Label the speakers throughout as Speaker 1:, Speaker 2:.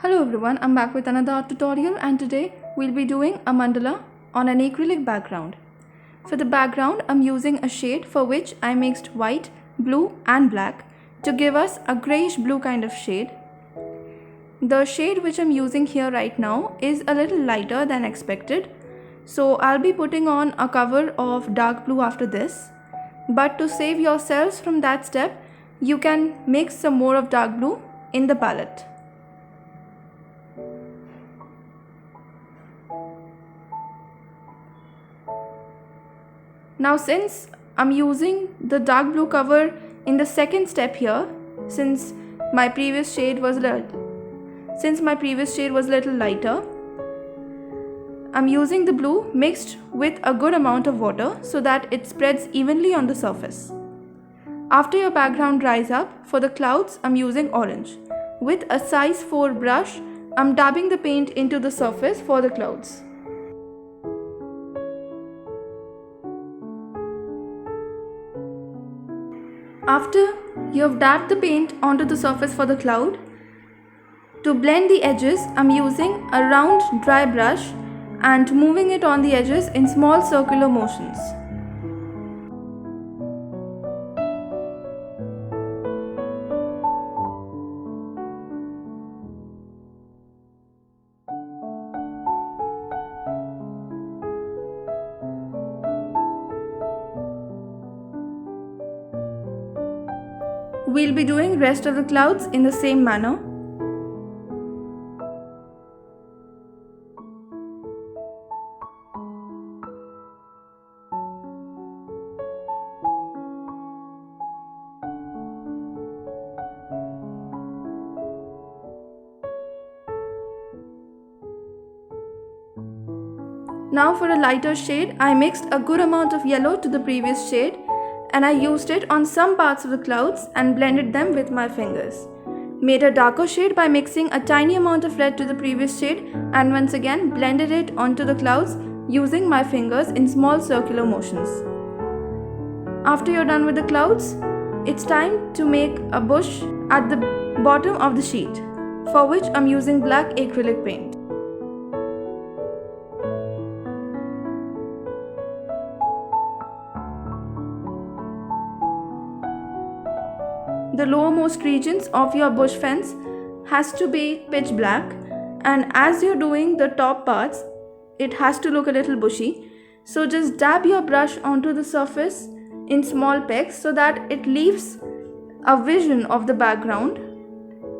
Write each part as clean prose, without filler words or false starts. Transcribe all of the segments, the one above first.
Speaker 1: Hello everyone, I'm back with another art tutorial and today we'll be doing a mandala on an acrylic background. For the background, I'm using a shade for which I mixed white, blue and black to give us a greyish blue kind of shade. The shade which I'm using here right now is a little lighter than expected, so I'll be putting on a cover of dark blue after this. But to save yourselves from that step, you can mix some more of dark blue in the palette. Now since I'm using the dark blue cover in the second step here, since my previous shade was a little lighter, I'm using the blue mixed with a good amount of water so that it spreads evenly on the surface. After your background dries up, for the clouds I'm using orange. With a size 4 brush, I'm dabbing the paint into the surface for the clouds. After you have dabbed the paint onto the surface for the cloud, to blend the edges, I'm using a round dry brush and moving it on the edges in small circular motions. We'll be doing rest of the clouds in the same manner. Now for a lighter shade, I mixed a good amount of yellow to the previous shade and I used it on some parts of the clouds and blended them with my fingers. Made a darker shade by mixing a tiny amount of red to the previous shade and once again blended it onto the clouds using my fingers in small circular motions. After you're done with the clouds, it's time to make a bush at the bottom of the sheet, for which I'm using black acrylic paint. The lowermost regions of your bush fence has to be pitch black, and as you're doing the top parts, it has to look a little bushy. So just dab your brush onto the surface in small pecks so that it leaves a vision of the background,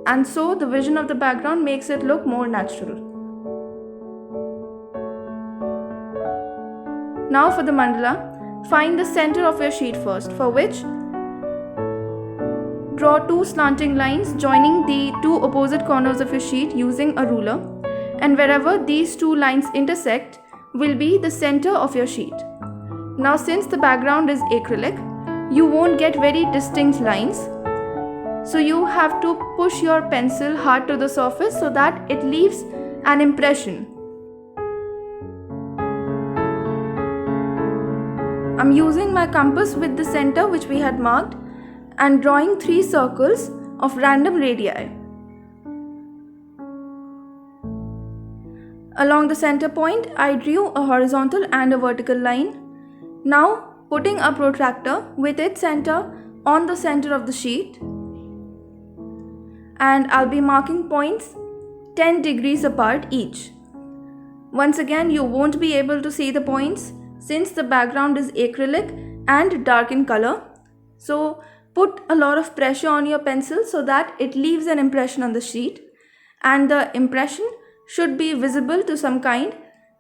Speaker 1: and so the vision of the background makes it look more natural. Now for the mandala, find the center of your sheet first, for which draw two slanting lines joining the two opposite corners of your sheet using a ruler, and wherever these two lines intersect will be the center of your sheet. Now since the background is acrylic, you won't get very distinct lines, so you have to push your pencil hard to the surface so that it leaves an impression. I'm using my compass with the center which we had marked and drawing 3 circles of random radii. Along the center point, I drew a horizontal and a vertical line. Now putting a protractor with its center on the center of the sheet, and I'll be marking points 10 degrees apart each. Once again, you won't be able to see the points since the background is acrylic and dark in color. So put a lot of pressure on your pencil so that it leaves an impression on the sheet, and the impression should be visible to some kind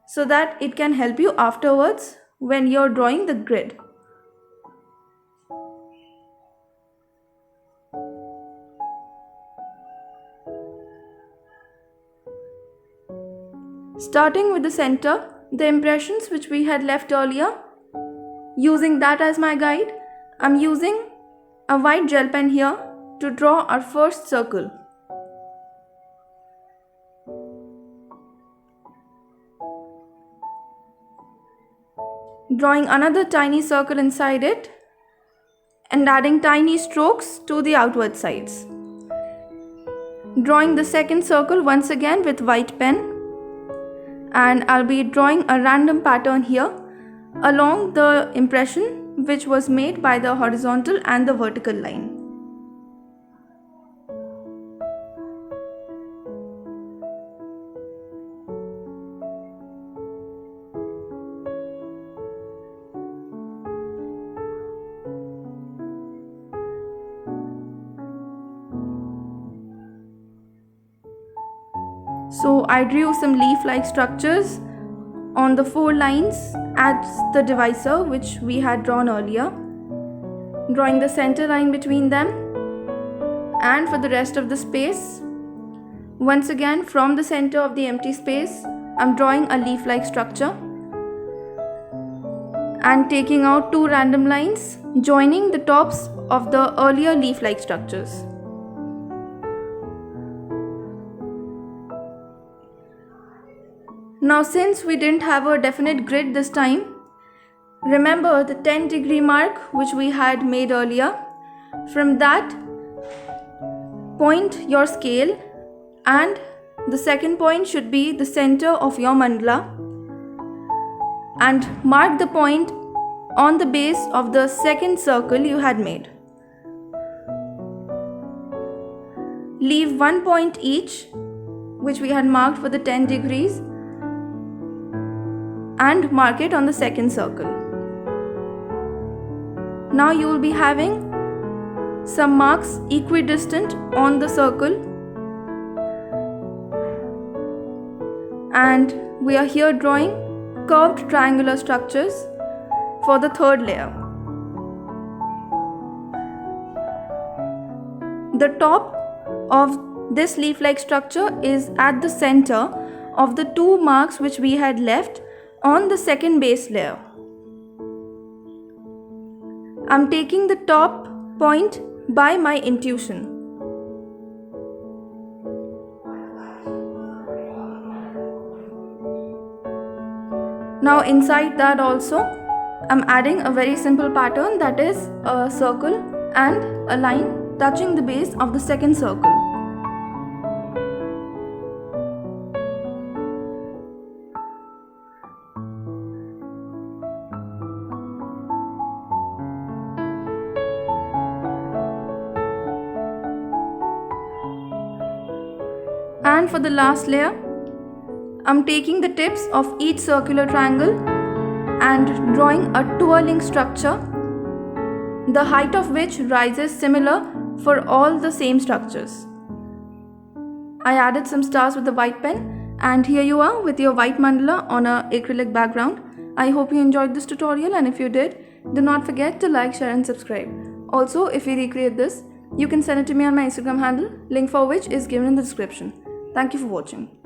Speaker 1: so that it can help you afterwards when you're drawing the grid. Starting with the center, the impressions which we had left earlier, using that as my guide, I'm using a white gel pen here to draw our first circle. Drawing another tiny circle inside it and adding tiny strokes to the outward sides. drawing the second circle once again with white pen, and I'll be drawing a random pattern here along the impression which was made by the horizontal and the vertical line. So I drew some leaf-like structures on the 4 lines at the divisor which we had drawn earlier, drawing the center line between them, and for the rest of the space, once again from the center of the empty space, I'm drawing a leaf-like structure and taking out 2 random lines joining the tops of the earlier leaf-like structures. Now, since we didn't have a definite grid this time, remember the 10-degree mark which we had made earlier. From that, point your scale, and the second point should be the center of your mandala, and mark the point on the base of the second circle you had made. Leave 1 point each, which we had marked for the 10 degrees, and mark it on the second circle. Now you will be having some marks equidistant on the circle, and we are here drawing curved triangular structures for the third layer. The top of this leaf-like structure is at the center of the 2 marks which we had left on the second base layer. I'm taking the top point by my intuition. Now inside that also, I'm adding a very simple pattern, that is a circle and a line touching the base of the second circle. And for the last layer, I'm taking the tips of each circular triangle and drawing a twirling structure, the height of which rises similar for all the same structures. I added some stars with the white pen, and here you are with your white mandala on an acrylic background. I hope you enjoyed this tutorial, and if you did, do not forget to like, share and subscribe. Also, if you recreate this, you can send it to me on my Instagram handle, link for which is given in the description. Thank you for watching.